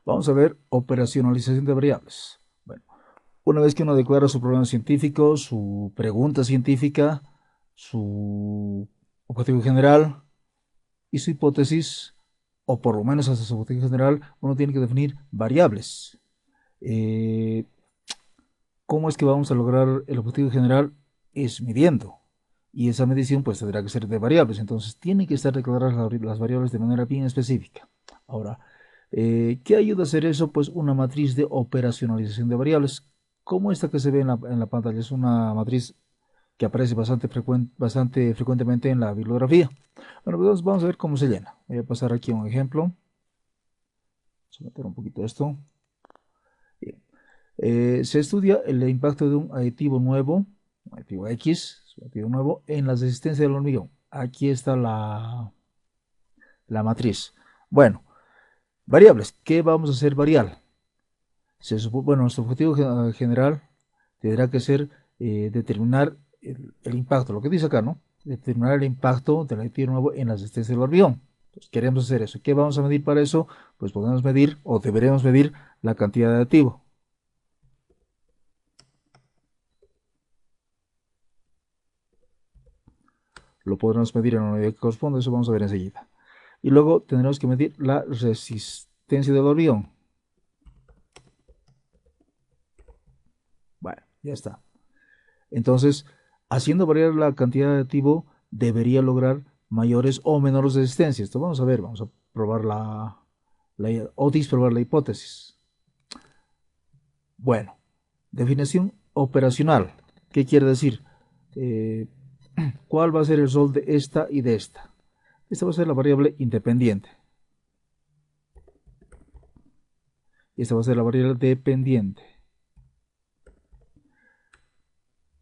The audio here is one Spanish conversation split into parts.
Vamos a ver operacionalización de variables. Bueno, una vez que uno declara su problema científico, su pregunta científica, su objetivo general y su hipótesis, o por lo menos hasta su objetivo general, uno tiene que definir variables. Eh, ¿Cómo es que vamos a lograr el objetivo general? Es midiendo. Y esa medición pues tendrá que ser de variables. Entonces tienen que estar declaradas las variables de manera bien específica. Ahora, ¿qué ayuda a hacer eso? Pues una matriz de operacionalización de variables, como esta que se ve en la pantalla. Es una matriz que aparece bastante frecuentemente en la bibliografía. Bueno, pues vamos a ver cómo se llena. Voy a pasar aquí un ejemplo. Vamos a meter un poquito esto. Bien. Se estudia el impacto de un aditivo nuevo, aditivo X, aditivo nuevo, en las resistencias del hormigón. Aquí está la matriz. Bueno, variables. ¿Qué vamos a hacer variable? Bueno, nuestro objetivo general tendrá que ser determinar el impacto, lo que dice acá, ¿no? Determinar el impacto del aditivo nuevo en la resistencia del hormigón. Entonces, queremos hacer eso. ¿Qué vamos a medir para eso? Pues podemos medir o deberemos medir la cantidad de aditivo. Lo podremos medir en la unidad que corresponde, eso vamos a ver enseguida. Y luego tendremos que medir la resistencia del hormigón. Bueno, ya está. Entonces, haciendo variar la cantidad de aditivo, debería lograr mayores o menores resistencias. Esto vamos a ver, vamos a probar o disprobar la hipótesis. Bueno, definición operacional. ¿Qué quiere decir? Eh, ¿Cuál va a ser el rol de esta y de esta? Esta va a ser la variable independiente. Y esta va a ser la variable dependiente.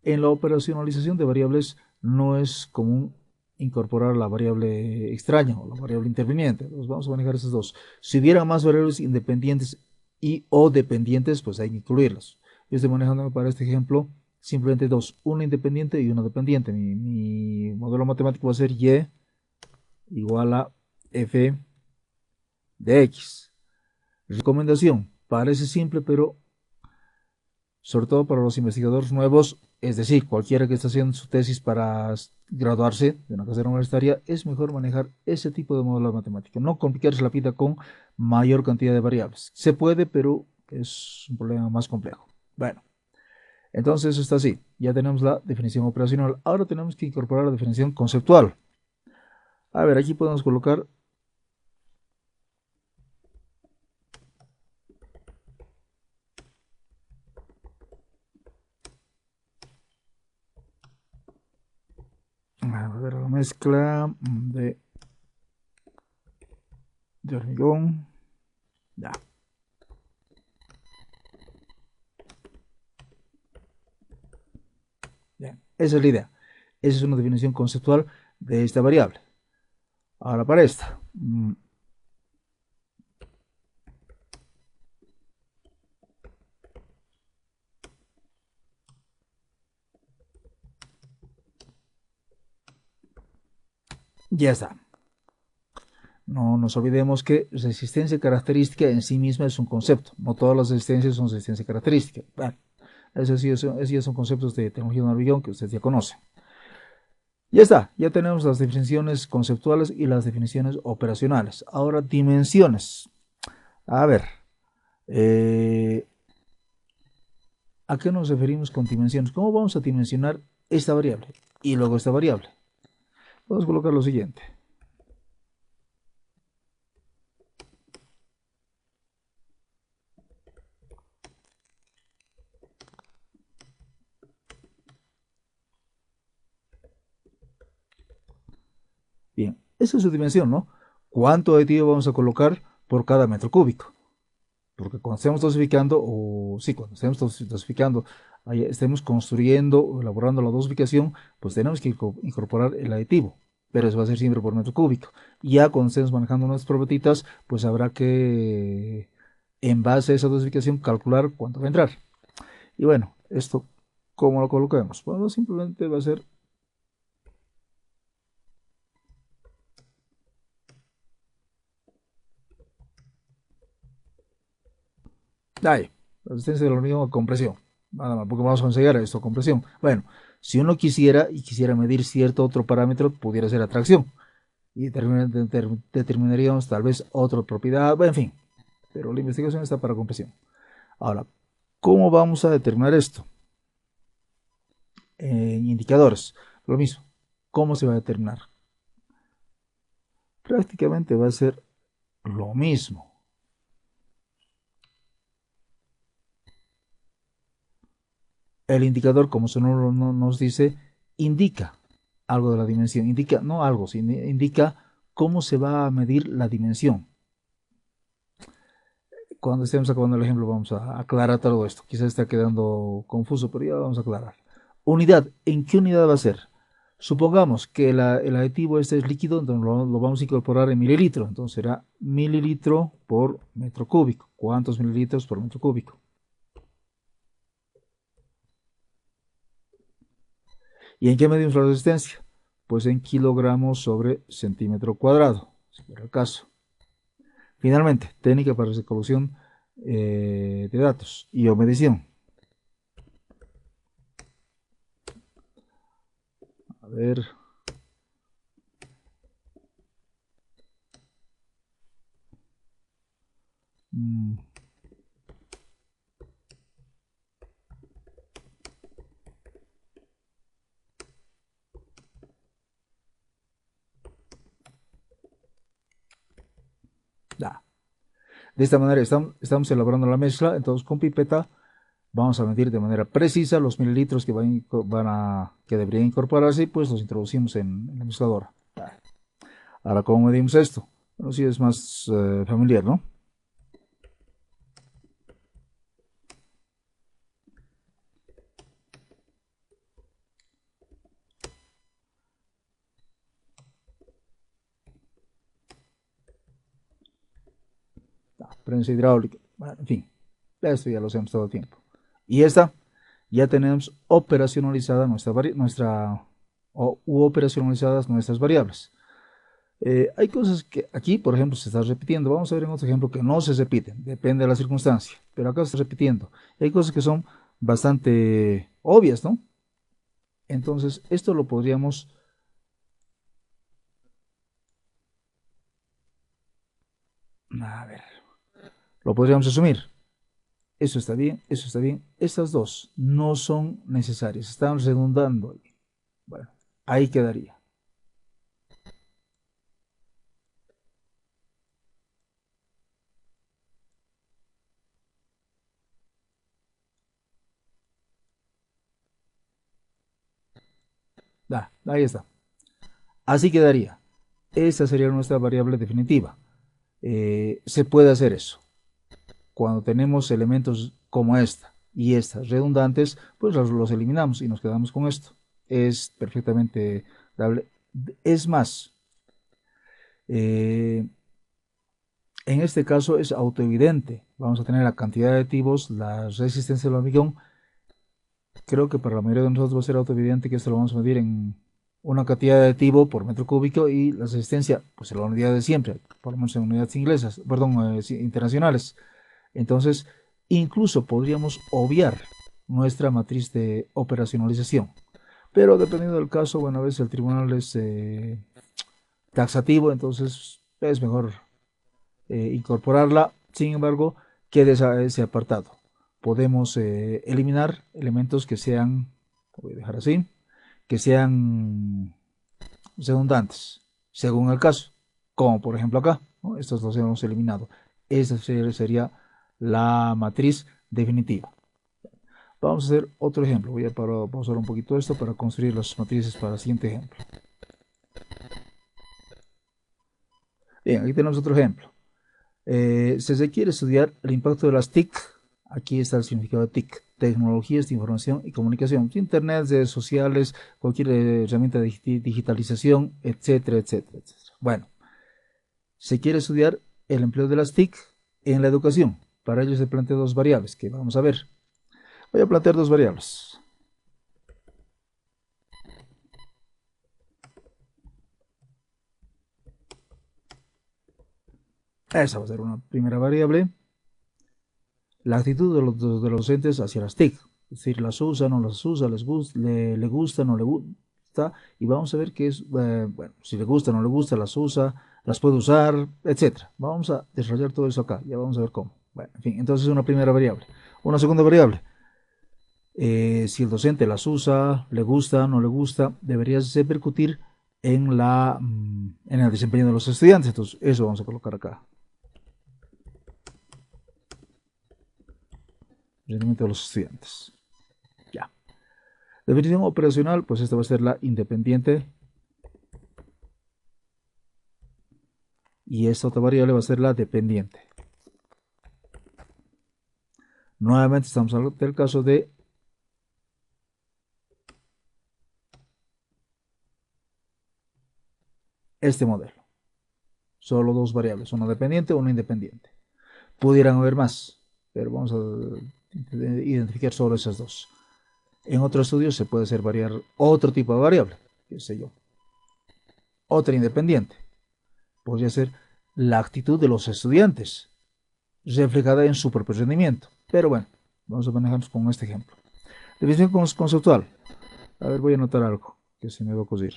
En la operacionalización de variables no es común incorporar la variable extraña o la variable interviniente. Entonces vamos a manejar esas dos. Si hubiera más variables independientes y o dependientes, pues hay que incluirlas. Yo estoy manejando para este ejemplo simplemente dos, una independiente y una dependiente. Mi modelo matemático va a ser y igual a f de x. Recomendación, parece simple, pero sobre todo para los investigadores nuevos, es decir, cualquiera que esté haciendo su tesis para graduarse de una carrera universitaria, es mejor manejar ese tipo de modelo matemático, no complicarse la vida con mayor cantidad de variables. Se puede, pero es un problema más complejo. Bueno, entonces eso está así. Ya tenemos la definición operacional. Ahora tenemos que incorporar la definición conceptual. A ver, aquí podemos colocar. A ver, la mezcla de hormigón. Ya. Bien, esa es la idea. Esa es una definición conceptual de esta variable. Ahora para esta. Ya está. No nos olvidemos que resistencia característica en sí misma es un concepto. No todas las resistencias son resistencia característica. Bueno, esos ya son conceptos de tecnología de hormigón que ustedes ya conocen. Ya está, ya tenemos las definiciones conceptuales y las definiciones operacionales. Ahora, dimensiones. A ver, eh, ¿a qué nos referimos con dimensiones? ¿Cómo vamos a dimensionar esta variable y luego esta variable? Vamos a colocar lo siguiente. Bien, esa es su dimensión, ¿no? ¿Cuánto aditivo vamos a colocar por cada metro cúbico? Porque cuando estemos dosificando, o sí, cuando estemos dosificando, estemos construyendo o elaborando la dosificación, pues tenemos que incorporar el aditivo, pero eso va a ser siempre por metro cúbico. Y ya cuando estemos manejando unas probetitas, pues habrá que, en base a esa dosificación, calcular cuánto va a entrar. Y bueno, esto, ¿cómo lo colocamos? Bueno, simplemente va a ser Ahí, resistencia del hormigón a compresión. Nada más, porque vamos a conseguir esto, compresión. Bueno, si uno quisiera medir cierto otro parámetro, pudiera ser atracción. Y determinaríamos tal vez otra propiedad, bueno, en fin. Pero la investigación está para compresión. Ahora, ¿cómo vamos a determinar esto? En indicadores, lo mismo. ¿Cómo se va a determinar? Prácticamente va a ser lo mismo. El indicador, como su nombre nos dice, indica algo de la dimensión, indica, no algo, sino indica cómo se va a medir la dimensión. Cuando estemos acabando el ejemplo vamos a aclarar todo esto. Quizás está quedando confuso, pero ya vamos a aclarar. Unidad, ¿en qué unidad va a ser? Supongamos que el aditivo este es líquido, entonces lo vamos a incorporar en mililitro, entonces será mililitro por metro cúbico. ¿Cuántos mililitros por metro cúbico? ¿Y en qué medimos la resistencia? Pues en kilogramos sobre centímetro cuadrado, si fuera el caso. Finalmente, técnica para resolución de datos y o medición. A ver. Mm, da. De esta manera estamos elaborando la mezcla, entonces con pipeta vamos a medir de manera precisa los mililitros que deberían incorporarse y pues los introducimos en la mezcladora. Ahora, ¿cómo medimos esto? Bueno, sí es más familiar, ¿no? Prensa hidráulica, bueno, en fin, esto ya lo hacemos todo el tiempo. Y esta ya tenemos operacionalizada operacionalizadas nuestras variables. Hay cosas que aquí, por ejemplo, se está repitiendo. Vamos a ver en otro ejemplo que no se repiten, depende de la circunstancia, pero acá se está repitiendo. Hay cosas que son bastante obvias, ¿no? Entonces, esto lo podríamos, a ver, lo podríamos asumir. Eso está bien, eso está bien. Estas dos no son necesarias, están redundando. Bueno, ahí quedaría. Ahí está. Así quedaría. Esta sería nuestra variable definitiva. Se puede hacer eso. Cuando tenemos elementos como esta y estas redundantes, pues los eliminamos y nos quedamos con esto. Es perfectamente dable. Es más, eh, en este caso es autoevidente. Vamos a tener la cantidad de aditivos, la resistencia del hormigón. Creo que para la mayoría de nosotros va a ser autoevidente que esto lo vamos a medir en una cantidad de aditivo por metro cúbico y la resistencia, pues en la unidad de siempre, por lo menos en unidades inglesas, perdón, internacionales. Entonces, incluso podríamos obviar nuestra matriz de operacionalización. Pero dependiendo del caso, bueno, a veces el tribunal es taxativo, entonces es mejor incorporarla. Sin embargo, quede ese apartado. Podemos eliminar elementos que sean, voy a dejar así, que sean redundantes, según el caso, como por ejemplo acá, ¿no? Estos los hemos eliminado. Esta sería la matriz definitiva. Vamos a hacer otro ejemplo. Voy a pausar un poquito esto para construir las matrices para el siguiente ejemplo. Bien, aquí tenemos otro ejemplo. Si se quiere estudiar el impacto de las TIC, aquí está el significado de TIC, tecnologías de información y comunicación, internet, redes sociales, cualquier herramienta de digitalización, etcétera, etcétera, etcétera. Bueno, se quiere estudiar el empleo de las TIC en la educación. Para ello se plantean dos variables que vamos a ver. Voy a plantear dos variables. Esa va a ser una primera variable. la actitud de los docentes hacia las TIC, es decir, las usa, no las usa, le gusta, no le gusta, y vamos a ver qué es, bueno, si le gusta, no le gusta, las usa, las puede usar, etcétera. Vamos a desarrollar todo eso acá, ya vamos a ver cómo. Bueno, en fin, entonces una primera variable. Una segunda variable, si el docente las usa, le gusta, no le gusta, debería repercutir en el desempeño de los estudiantes. Entonces, eso vamos a colocar acá. Rendimiento de los estudiantes. Ya. Definición operacional, pues esta va a ser la independiente. Y esta otra variable va a ser la dependiente. Nuevamente estamos hablando del caso de este modelo. Solo dos variables, una dependiente o una independiente. Pudieran haber más, pero vamos a identificar solo esas dos. En otro estudio se puede hacer variar otro tipo de variable, qué sé yo. Otra independiente. Podría ser la actitud de los estudiantes, reflejada en su propio rendimiento. Pero bueno, vamos a manejarnos con este ejemplo. Definición conceptual. A ver, voy a anotar algo que se me va a ocurrir.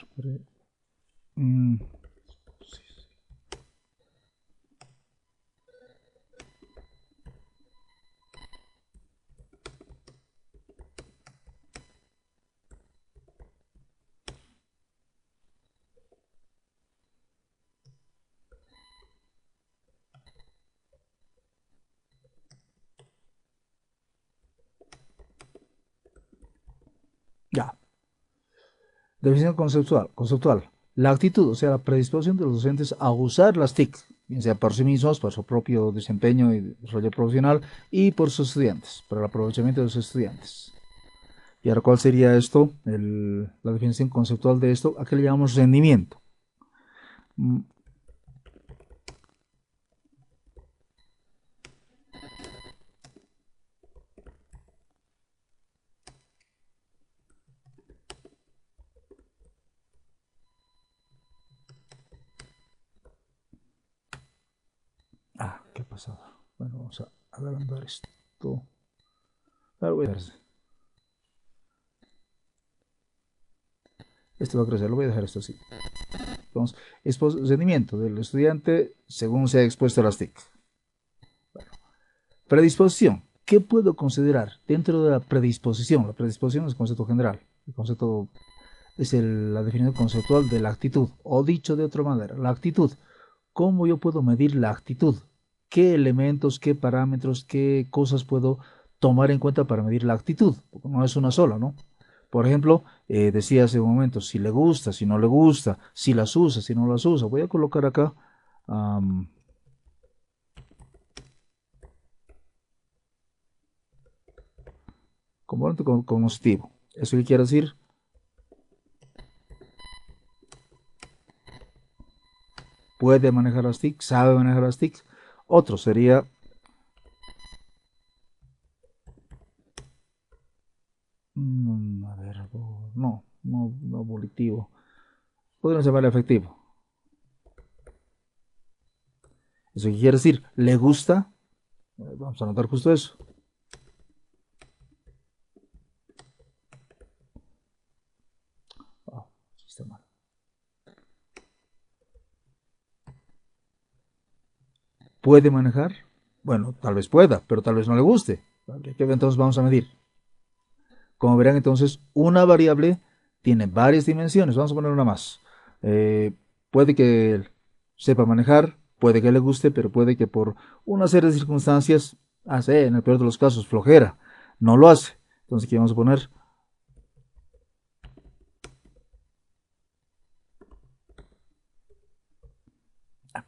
Ya. Definición conceptual. La actitud, o sea, la predisposición de los docentes a usar las TIC, bien sea por sí mismos, para su propio desempeño y desarrollo profesional, y por sus estudiantes, para el aprovechamiento de sus estudiantes. ¿Y ahora cuál sería esto? La definición conceptual de esto, ¿a qué le llamamos rendimiento? ¿Qué ha pasado? Bueno, vamos a agrandar esto. Ahora voy a dejar. Esto va a crecer, lo voy a dejar esto así. Entonces, rendimiento del estudiante según se ha expuesto a las TIC. Bueno, predisposición. ¿Qué puedo considerar dentro de la predisposición? La predisposición es el concepto general. El concepto es la definición conceptual de la actitud. O dicho de otra manera, la actitud. ¿Cómo yo puedo medir la actitud? ¿Qué elementos, qué parámetros, qué cosas puedo tomar en cuenta para medir la actitud? Porque no es una sola, ¿no? Por ejemplo, decía hace un momento, si le gusta, si no le gusta, si las usa, si no las usa. Voy a colocar acá componente cognitivo. ¿Eso qué quiere decir? Puede manejar las TIC, sabe manejar las TIC. Otro sería a ver, no volitivo. Podríamos llamarle efectivo. ¿Eso qué quiere decir? ¿Le gusta? Vamos a anotar justo eso. Está mal. ¿Puede manejar? Bueno, tal vez pueda, pero tal vez no le guste. Entonces vamos a medir. Como verán, entonces, una variable tiene varias dimensiones. Vamos a poner una más. Puede que sepa manejar, puede que le guste, pero puede que por una serie de circunstancias, hace, en el peor de los casos, flojera, no lo hace. Entonces aquí vamos a poner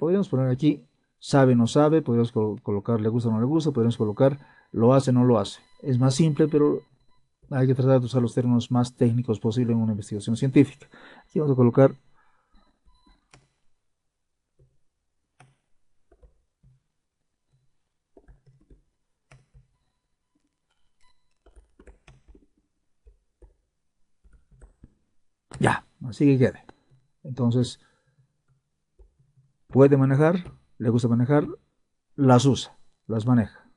podríamos poner aquí sabe, no sabe, podríamos colocar le gusta, no le gusta, podríamos colocar lo hace, no lo hace. Es más simple, pero hay que tratar de usar los términos más técnicos posible en una investigación científica. Aquí vamos a colocar ya, así que quede. Entonces, puede manejar, le gusta manejar, las usa, las maneja.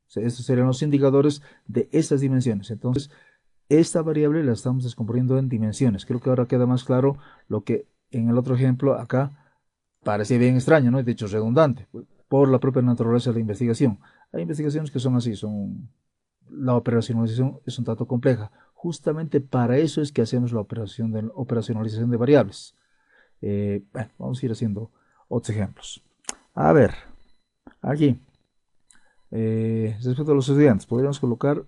Estos serían los indicadores de estas dimensiones. Entonces, esta variable la estamos descomponiendo en dimensiones. Creo que ahora queda más claro lo que en el otro ejemplo acá parecía bien extraño, ¿no? De hecho, redundante, por la propia naturaleza de la investigación. Hay investigaciones que son así, la operacionalización es un tanto compleja. Justamente para eso es que hacemos la operacionalización de variables. Bueno, vamos a ir haciendo otros ejemplos. A ver, aquí, respecto a los estudiantes, podríamos colocar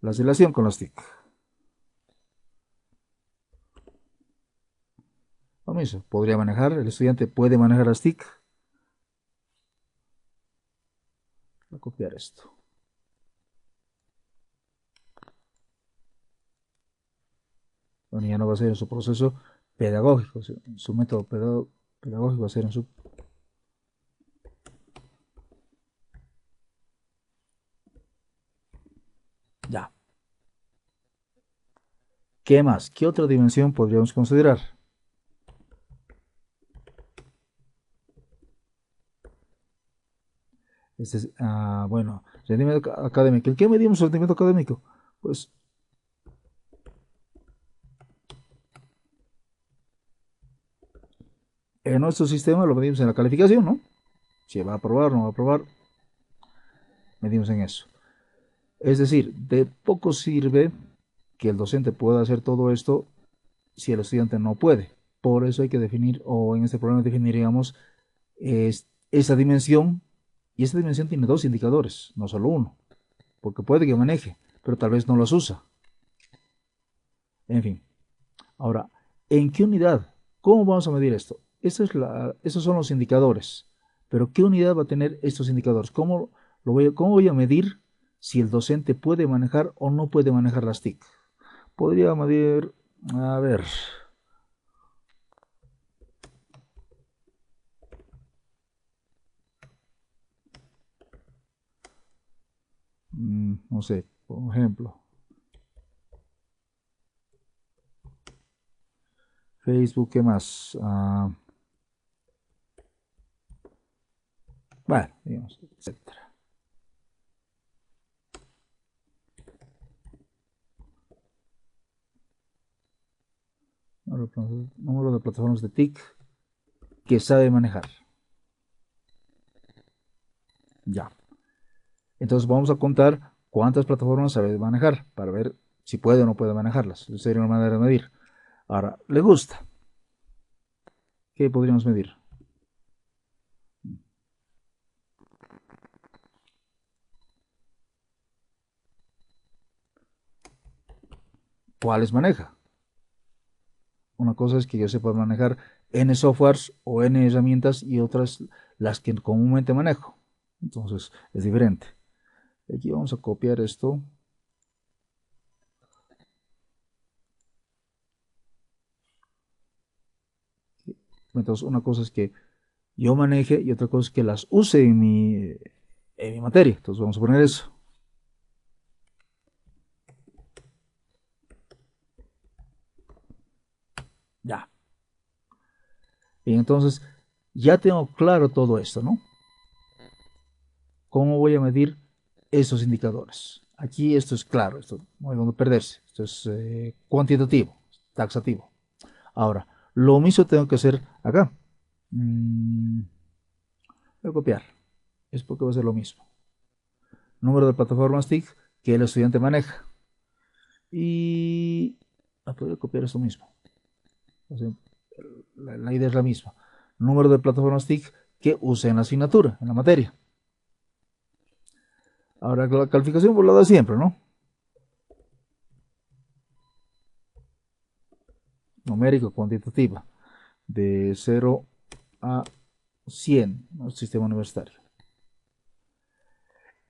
la relación con las TIC. Lo mismo, podría manejar, el estudiante puede manejar las TIC. Voy a copiar esto. Bueno, ya no va a ser en su proceso pedagógico, su método pedagógico va a ser en su... Ya. ¿Qué más? ¿Qué otra dimensión podríamos considerar? Bueno, rendimiento académico. ¿En qué medimos el rendimiento académico? Pues en nuestro sistema lo medimos en la calificación, ¿no? Si va a aprobar o no va a aprobar, medimos en eso. Es decir, de poco sirve que el docente pueda hacer todo esto si el estudiante no puede. Por eso hay que definir, o en este problema definiríamos esa dimensión, y esa dimensión tiene dos indicadores, no solo uno, porque puede que maneje, pero tal vez no los usa. En fin, ahora, ¿en qué unidad? ¿Cómo vamos a medir esto? Esos son los indicadores, pero ¿qué unidad va a tener estos indicadores? ¿Cómo voy a medir si el docente puede manejar o no puede manejar las TIC? Podría medir, a ver, no sé, por ejemplo, Facebook, ¿qué más? Bueno, digamos, etcétera. Número de plataformas de TIC que sabe manejar. Ya. Entonces vamos a contar cuántas plataformas sabe manejar para ver si puede o no puede manejarlas. Esa sería una manera de medir. Ahora, ¿le gusta? ¿Qué podríamos medir? ¿Cuáles maneja? Una cosa es que yo sepa manejar N softwares o N herramientas y otras las que comúnmente manejo. Entonces es diferente. Aquí vamos a copiar esto. Entonces una cosa es que yo maneje y otra cosa es que las use en mi materia. Entonces vamos a poner eso. Ya. Y entonces ya tengo claro todo esto, ¿no? ¿Cómo voy a medir esos indicadores? Aquí esto es claro, esto no hay donde perderse. Esto es cuantitativo, taxativo. Ahora, lo mismo tengo que hacer acá. Voy a copiar. Es porque va a ser lo mismo. Número de plataformas TIC que el estudiante maneja. Y podría copiar esto mismo. O sea, la idea es la misma. Número de plataformas TIC que use en la asignatura, en la materia. Ahora, la calificación por la de siempre, ¿no? Numérico, cuantitativa. De 0 a 100, ¿no? El sistema universitario.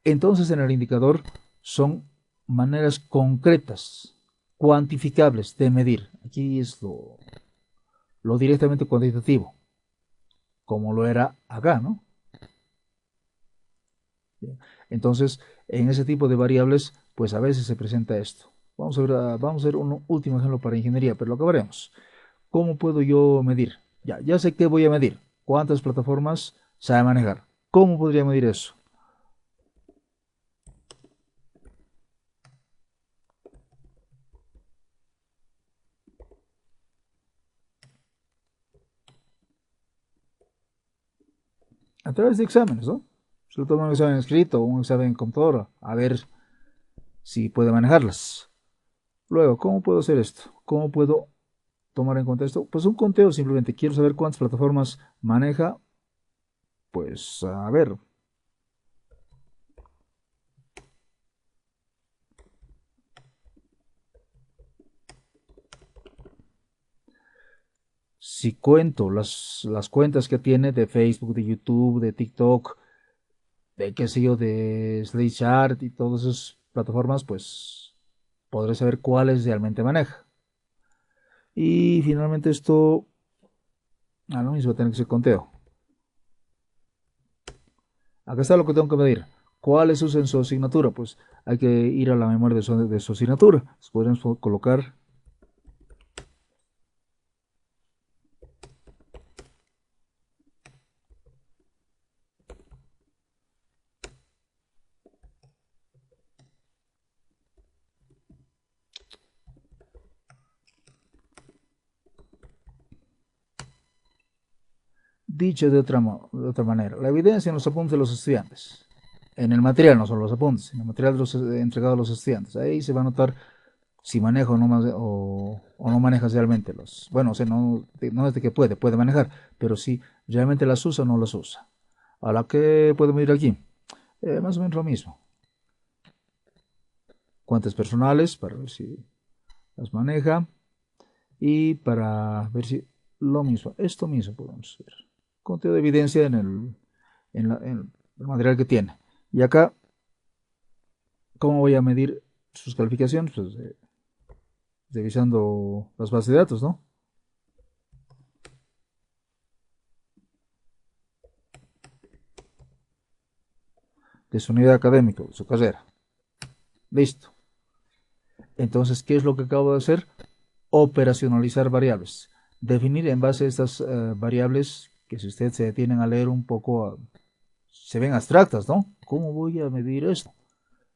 Entonces, en el indicador son maneras concretas, cuantificables de medir. Aquí es lo directamente cuantitativo, como lo era acá, ¿no? Entonces, en ese tipo de variables, pues a veces se presenta esto. Vamos a ver un último ejemplo para ingeniería, pero lo acabaremos. ¿Cómo puedo yo medir? Ya sé qué voy a medir. cuántas plataformas sabe manejar. ¿Cómo podría medir eso? A través de exámenes, ¿no? Se lo toma un examen escrito o un examen en computadora, a ver si puede manejarlas. Luego, ¿cómo puedo hacer esto? ¿Cómo puedo tomar en cuenta esto? Pues un conteo, simplemente quiero saber cuántas plataformas maneja. Pues a ver, si cuento las cuentas que tiene de Facebook, de YouTube, de TikTok, de qué sé yo, de Slaychart y todas esas plataformas, pues podré saber cuáles realmente maneja. Y finalmente esto, a lo mismo, tiene que ser conteo. Acá está lo que tengo que medir. ¿Cuáles usan su asignatura? Pues hay que ir a la memoria de su asignatura. Podemos colocar dicho de otra manera. La evidencia en los apuntes de los estudiantes. En el material, no solo los apuntes, en el material de los, entregado a los estudiantes. Ahí se va a notar si maneja o no maneja realmente los. Bueno, o sea, no es de que puede manejar, pero si realmente las usa o no las usa. Ahora, ¿qué podemos ir aquí? Más o menos lo mismo. Cuentas personales para ver si las maneja y para ver si lo mismo, esto mismo podemos ver. Conteo de evidencia en el material que tiene. Y acá, ¿cómo voy a medir sus calificaciones? Pues revisando las bases de datos, ¿no? De su unidad académica, de su carrera. Listo. Entonces, ¿qué es lo que acabo de hacer? Operacionalizar variables. Definir en base a estas variables que si ustedes se detienen a leer un poco, se ven abstractas, ¿no? ¿Cómo voy a medir esto?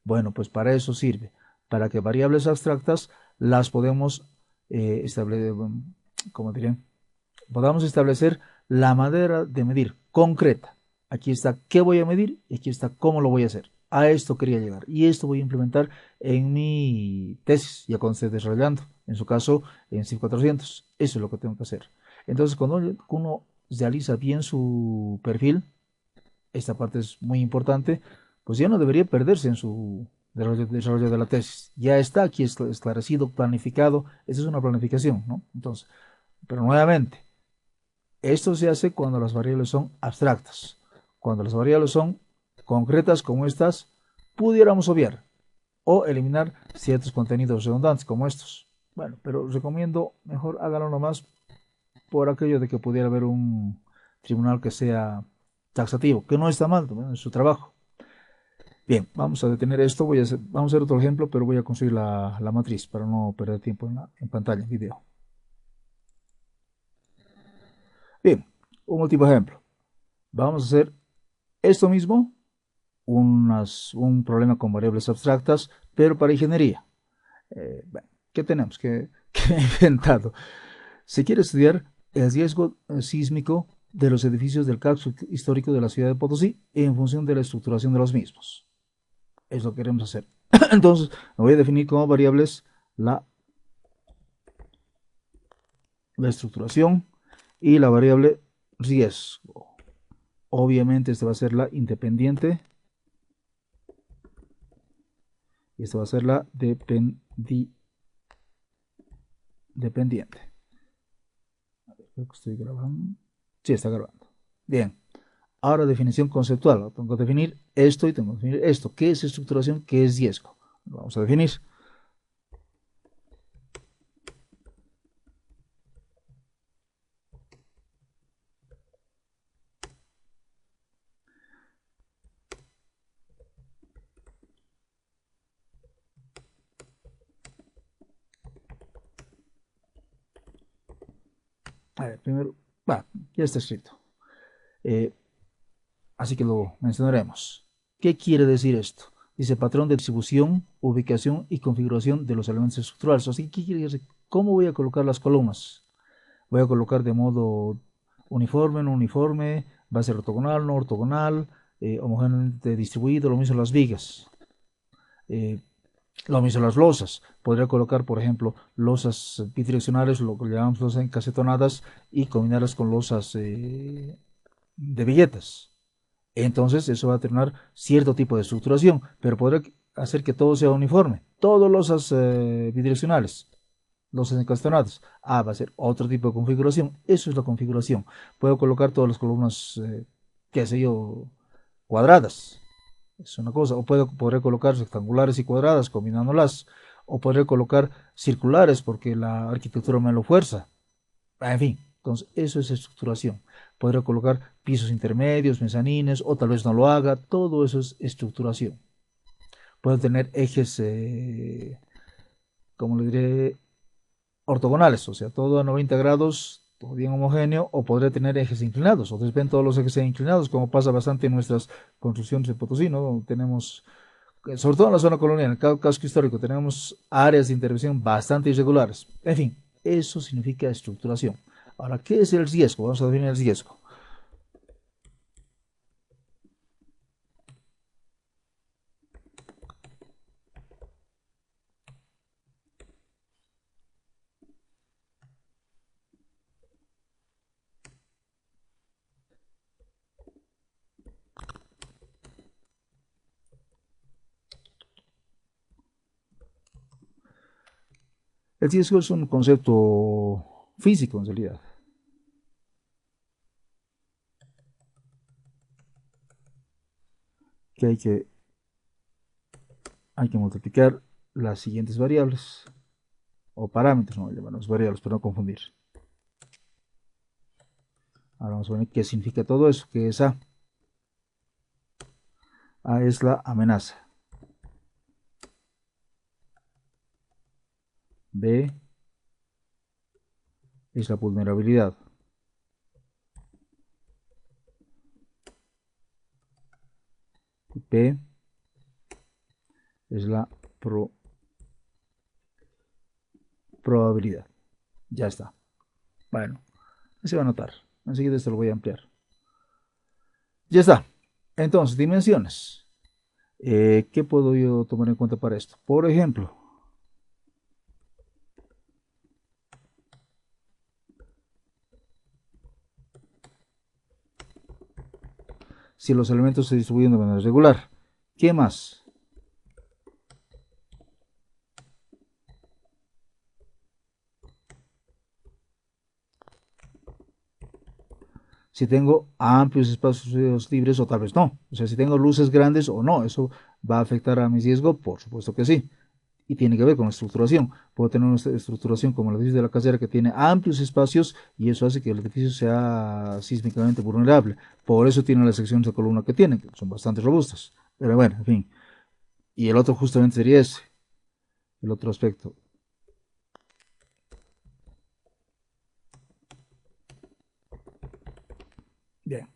Bueno, pues para eso sirve. Para que variables abstractas las podemos establecer, como dirían, podamos establecer la manera de medir concreta. Aquí está qué voy a medir y aquí está cómo lo voy a hacer. A esto quería llegar y esto voy a implementar en mi tesis, ya cuando esté desarrollando, en su caso en CIF 400. Eso es lo que tengo que hacer. Entonces, cuando uno realiza bien su perfil, esta parte es muy importante, pues ya no debería perderse en su desarrollo de la tesis. Ya está aquí esclarecido, planificado. Esa es una planificación, ¿no? Entonces, pero nuevamente, esto se hace cuando las variables son abstractas. Cuando las variables son concretas como estas, pudiéramos obviar o eliminar ciertos contenidos redundantes como estos. Bueno, pero recomiendo mejor háganlo nomás por aquello de que pudiera haber un tribunal que sea taxativo, que no está mal, ¿no? Es su trabajo. Bien, vamos a detener esto, vamos a hacer otro ejemplo, pero voy a construir la matriz para no perder tiempo en pantalla, en video. Bien, un último ejemplo. Vamos a hacer esto mismo, un problema con variables abstractas, pero para ingeniería. Bueno, ¿qué tenemos? ¿Qué he inventado? Se quiere estudiar el riesgo sísmico de los edificios del casco histórico de la ciudad de Potosí en función de la estructuración de los mismos. Es lo que queremos hacer. Entonces, me voy a definir como variables la, la estructuración y la variable riesgo. Obviamente, esta va a ser la independiente y esta va a ser la dependiente. A ver, creo que estoy grabando. Sí, está grabando. Bien. Ahora, definición conceptual. Tengo que definir esto y tengo que definir esto. ¿Qué es estructuración? ¿Qué es riesgo? Lo vamos a definir. A ver, primero, va, ya está escrito. Eh, Así que lo mencionaremos. ¿Qué quiere decir esto? Dice patrón de distribución, ubicación y configuración de los elementos estructurales. Así que, ¿qué quiere decir? ¿Cómo voy a colocar las columnas? Voy a colocar de modo uniforme, no uniforme, va a ser ortogonal, no ortogonal, homogéneamente distribuido, lo mismo las vigas. Lo mismo las losas. Podría colocar, por ejemplo, losas bidireccionales, lo que llamamos losas encasetonadas, y combinarlas con losas de viguetas. Entonces eso va a tener cierto tipo de estructuración, pero podrá hacer que todo sea uniforme. Todos losas bidireccionales, losas encastonadas. Va a ser otro tipo de configuración. Eso es la configuración. Puedo colocar todas las columnas, qué sé yo, cuadradas. Es una cosa. O podré colocar rectangulares y cuadradas combinándolas. O podré colocar circulares porque la arquitectura me lo fuerza. En fin, entonces eso es estructuración. Podré colocar pisos intermedios, mezanines, o tal vez no lo haga. Todo eso es estructuración. Puedo tener ejes, como le diré, ortogonales, o sea, todo a 90 grados, todo bien homogéneo, o podré tener ejes inclinados. Ustedes ven todos los ejes inclinados, como pasa bastante en nuestras construcciones de Potosí, ¿no? Tenemos, sobre todo en la zona colonial, en el casco histórico, tenemos áreas de intervención bastante irregulares. En fin, eso significa estructuración. Ahora, ¿qué es el riesgo? Vamos a definir el riesgo. El riesgo es un concepto físico, en realidad, que hay que multiplicar las siguientes variables, o parámetros, no llamarlos variables, para no confundir. Ahora vamos a ver qué significa todo eso, que es A. A es la amenaza. B es la vulnerabilidad. Y P es la probabilidad. Ya está. Bueno, se va a notar. Enseguida esto lo voy a ampliar. Ya está. Entonces, dimensiones. ¿Qué puedo yo tomar en cuenta para esto? Por ejemplo, si los elementos se distribuyen de manera regular. ¿Qué más? Si tengo amplios espacios libres o tal vez no. O sea, si tengo luces grandes o no. ¿Eso va a afectar a mi riesgo? Por supuesto que sí. Y tiene que ver con la estructuración. Puedo tener una estructuración como el edificio de la casera que tiene amplios espacios y eso hace que el edificio sea sísmicamente vulnerable. Por eso tiene las secciones de columna que tiene, que son bastante robustas. Pero bueno, en fin. Y el otro justamente sería ese, el otro aspecto. Bien.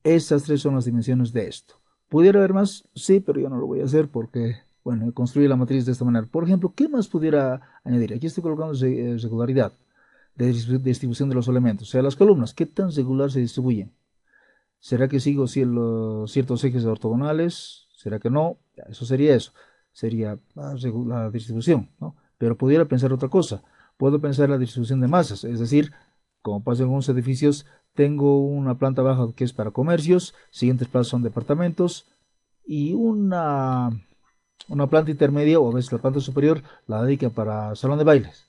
Esas tres son las dimensiones de esto. ¿Pudiera haber más? Sí, pero yo no lo voy a hacer porque, bueno, construí la matriz de esta manera. Por ejemplo, ¿qué más pudiera añadir? Aquí estoy colocando regularidad de distribución de los elementos. O sea, las columnas, ¿qué tan regular se distribuyen? ¿Será que sigo ciertos ejes ortogonales? ¿Será que no? Eso sería eso. Sería la distribución, ¿no? Pero pudiera pensar otra cosa. Puedo pensar la distribución de masas, es decir, como pasa en algunos edificios, tengo una planta baja que es para comercios, siguientes plazas son departamentos y una planta intermedia o a veces la planta superior la dedica para salón de bailes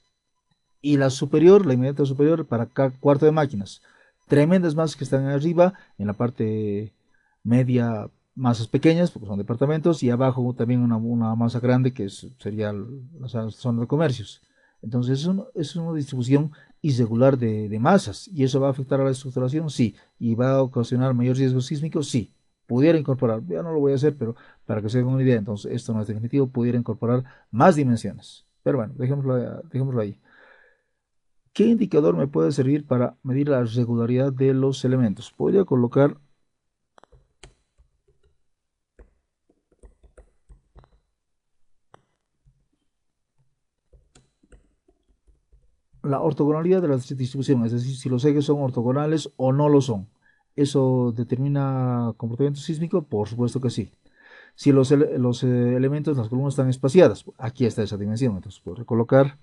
y la superior, la inmediata superior, para cuarto de máquinas. Tremendas masas que están arriba, en la parte media masas pequeñas, porque son departamentos, y abajo también una masa grande que sería la zona de comercios. Entonces es una distribución irregular de masas, y eso va a afectar a la estructuración, sí, y va a ocasionar mayor riesgo sísmico, sí. Pudiera incorporar, ya no lo voy a hacer, pero para que se den una idea, entonces esto no es definitivo, pudiera incorporar más dimensiones. Pero bueno, dejémoslo ahí. ¿Qué indicador me puede servir para medir la regularidad de los elementos? Podría colocar la ortogonalidad de la distribución, es decir, si los ejes son ortogonales o no lo son. ¿Eso determina comportamiento sísmico? Por supuesto que sí. Si los elementos, las columnas están espaciadas, aquí está esa dimensión, entonces puedo colocar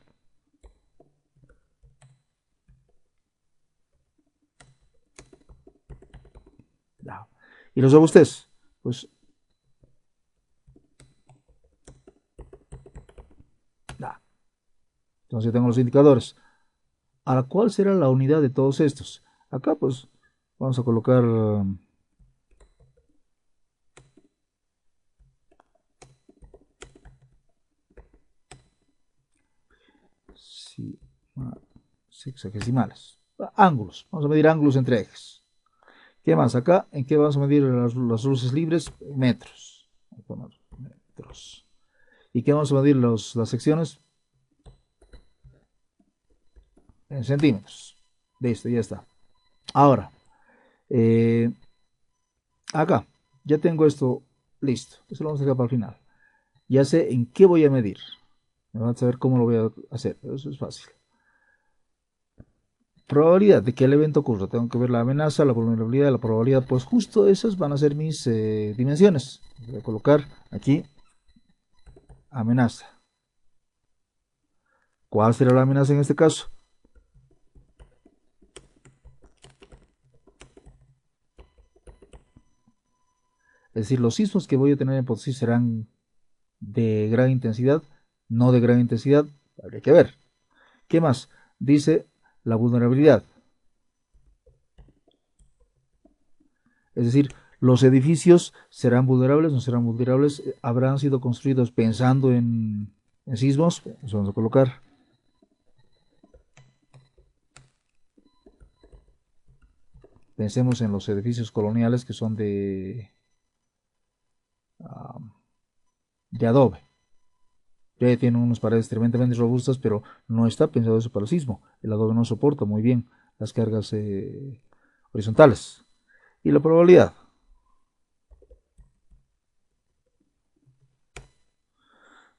y los ajustes, pues entonces yo tengo los indicadores. Ahora, ¿cuál será la unidad de todos estos? Acá pues vamos a colocar sexagesimales, ángulos, vamos a medir ángulos entre ejes. ¿Qué más? Acá, ¿en qué vamos a medir las luces libres? Metros. Metros. ¿Y qué vamos a medir las secciones? En centímetros. Listo, ya está. Ahora, eh, acá, ya tengo esto listo. Eso lo vamos a dejar para el final. Ya sé en qué voy a medir. Me van a saber cómo lo voy a hacer. Eso es fácil. Probabilidad de que el evento ocurra. Tengo que ver la amenaza, la vulnerabilidad, la probabilidad. Pues justo esas van a ser mis dimensiones. Voy a colocar aquí amenaza. ¿Cuál será la amenaza en este caso? Es decir, los sismos que voy a tener en Potosí serán de gran intensidad, no de gran intensidad. Habría que ver. ¿Qué más? Dice la vulnerabilidad. Es decir, los edificios serán vulnerables, no serán vulnerables, habrán sido construidos pensando en sismos. Eso vamos a colocar. Pensemos en los edificios coloniales que son de adobe. Ya tienen unas paredes tremendamente robustas, pero no está pensado eso para el sismo. El adobe no soporta muy bien las cargas horizontales. Y la probabilidad.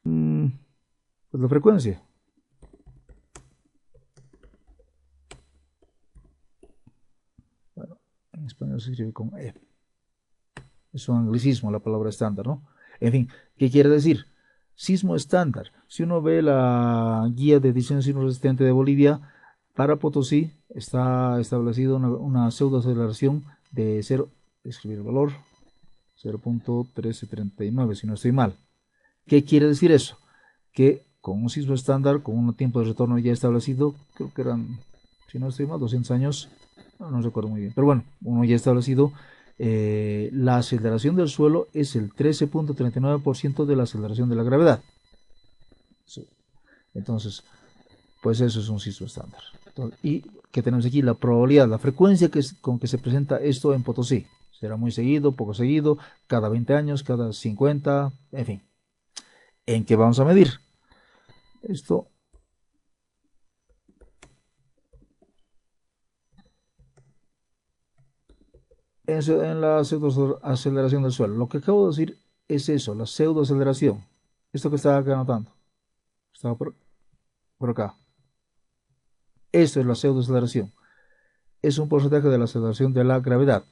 Pues la frecuencia. Bueno, en español se escribe con E. Es un anglicismo la palabra estándar, ¿no? En fin, ¿qué quiere decir? Sismo estándar. Si uno ve la guía de diseño sismo resistente de Bolivia, para Potosí está establecido una pseudo aceleración de 0, escribir el valor, 0.1339, si no estoy mal. ¿Qué quiere decir eso? Que con un sismo estándar, con un tiempo de retorno ya establecido, creo que eran, si no estoy mal, 200 años, no recuerdo muy bien, pero bueno, uno ya establecido, la aceleración del suelo es el 13.39% de la aceleración de la gravedad. Sí. Entonces, pues eso es un sismo estándar. Entonces, y que tenemos aquí la probabilidad, la frecuencia con que se presenta esto en Potosí. Será muy seguido, poco seguido, cada 20 años, cada 50, en fin. ¿En qué vamos a medir? Esto en la pseudoaceleración del suelo. Lo que acabo de decir es eso, la pseudoaceleración. Esto que estaba acá anotando. Estaba por acá. Esto es la pseudoaceleración. Es un porcentaje de la aceleración de la gravedad.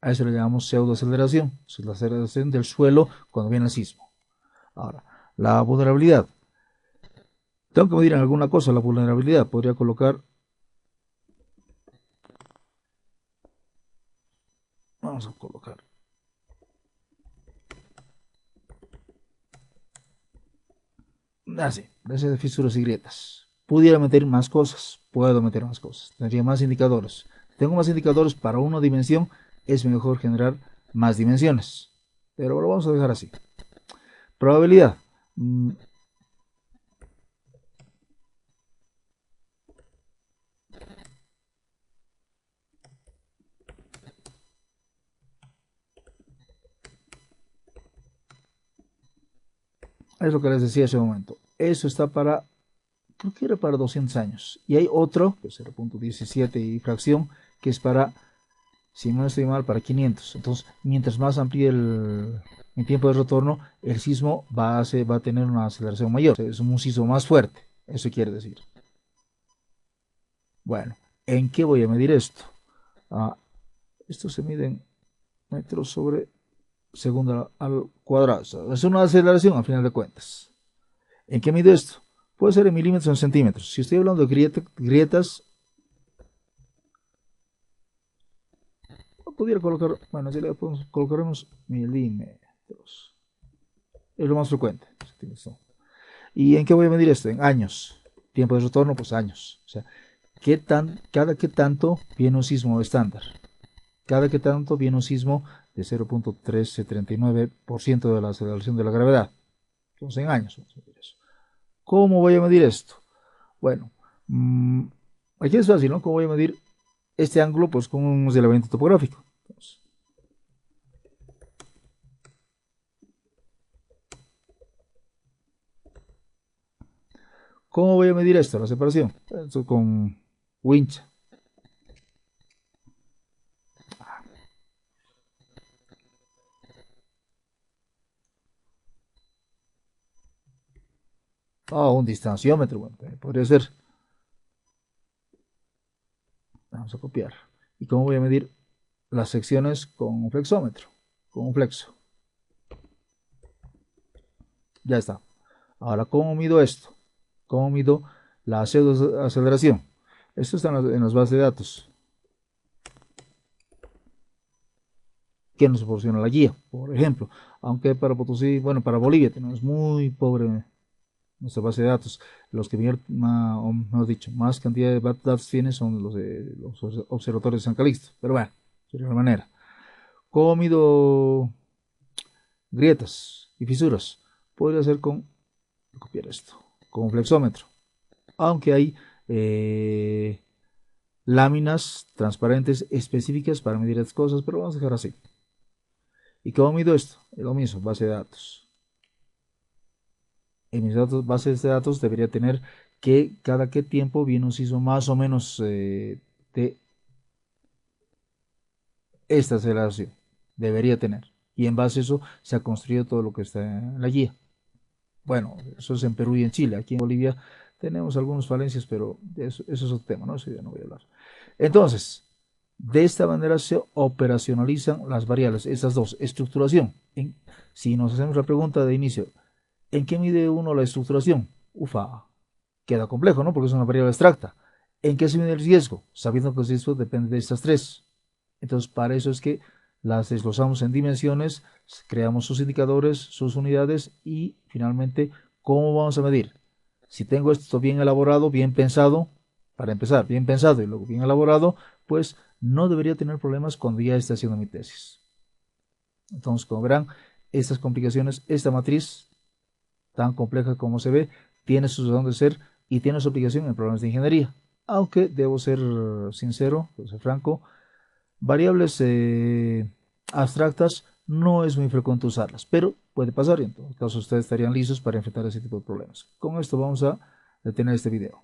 A eso le llamamos pseudoaceleración. Es la aceleración del suelo cuando viene el sismo. Ahora, la vulnerabilidad. Tengo que medir en alguna cosa la vulnerabilidad. Podría colocar. Vamos a colocar. Así, de fisuras y grietas. Pudiera meter más cosas. Puedo meter más cosas. Tendría más indicadores. Si tengo más indicadores para una dimensión, es mejor generar más dimensiones. Pero lo vamos a dejar así. Probabilidad. Es lo que les decía hace un momento. Eso está para creo que era para 200 años. Y hay otro, que es 0.17 y fracción, que es para, si no estoy mal, para 500. Entonces, mientras más amplíe el tiempo de retorno, el sismo va a tener una aceleración mayor. Es un sismo más fuerte, eso quiere decir. Bueno, ¿en qué voy a medir esto? Esto se mide en metros sobre segundo al cuadrado. Es una aceleración al final de cuentas. ¿En qué mido esto? Puede ser en milímetros o en centímetros. Si estoy hablando de grietas, pudiera colocar, bueno, si le colocaremos milímetros. Es lo más frecuente. ¿Y en qué voy a medir esto? En años. Tiempo de retorno, pues años. O sea, cada que tanto viene un sismo estándar. Cada que tanto viene un sismo de 0.1339% de la aceleración de la gravedad. Entonces, en años vamos a medir eso. ¿Cómo voy a medir esto? Bueno, aquí es fácil, ¿no? ¿Cómo voy a medir este ángulo? Pues con un relevamiento topográfico. Entonces, ¿cómo voy a medir esto? La separación. Esto con winch. Un distanciómetro. Bueno, podría ser. Vamos a copiar. ¿Y cómo voy a medir las secciones con un flexómetro? Con un flexo. Ya está. Ahora, ¿cómo mido esto? ¿Cómo mido la aceleración? Esto está en las bases de datos que nos proporciona la guía, por ejemplo. Aunque para Potosí, bueno, para Bolivia tenemos muy pobre nuestra base de datos. Los que mejor dicho, más cantidad de datos tienen son los de los observatorios de San Calixto. Pero bueno, sería una manera. ¿Cómo mido grietas y fisuras? Podría ser copiar esto, con un flexómetro. Aunque hay láminas transparentes específicas para medir estas cosas, pero vamos a dejar así. ¿Y cómo mido esto? Es lo mismo, base de datos. En mis bases de datos debería tener que cada qué tiempo viene un sismo más o menos de esta aceleración. Debería tener. Y en base a eso se ha construido todo lo que está en la guía. Bueno, eso es en Perú y en Chile. Aquí en Bolivia tenemos algunas falencias, pero eso es otro tema, ¿no? Eso ya no voy a hablar. Entonces, de esta manera se operacionalizan las variables, esas dos, estructuración. Si nos hacemos la pregunta de inicio, ¿en qué mide uno la estructuración? Ufa, queda complejo, ¿no? Porque es una variable abstracta. ¿En qué se mide el riesgo? Sabiendo que el riesgo depende de estas tres. Entonces, para eso es que las desglosamos en dimensiones, creamos sus indicadores, sus unidades y finalmente, ¿cómo vamos a medir? Si tengo esto bien elaborado, bien pensado, para empezar, bien pensado y luego bien elaborado, pues no debería tener problemas cuando ya esté haciendo mi tesis. Entonces, como verán, estas complicaciones, esta matriz tan compleja como se ve, tiene su razón de ser y tiene su aplicación en problemas de ingeniería. Aunque debo ser sincero, debo ser franco, variables abstractas no es muy frecuente usarlas, pero puede pasar y en todo caso ustedes estarían listos para enfrentar ese tipo de problemas. Con esto vamos a detener este video.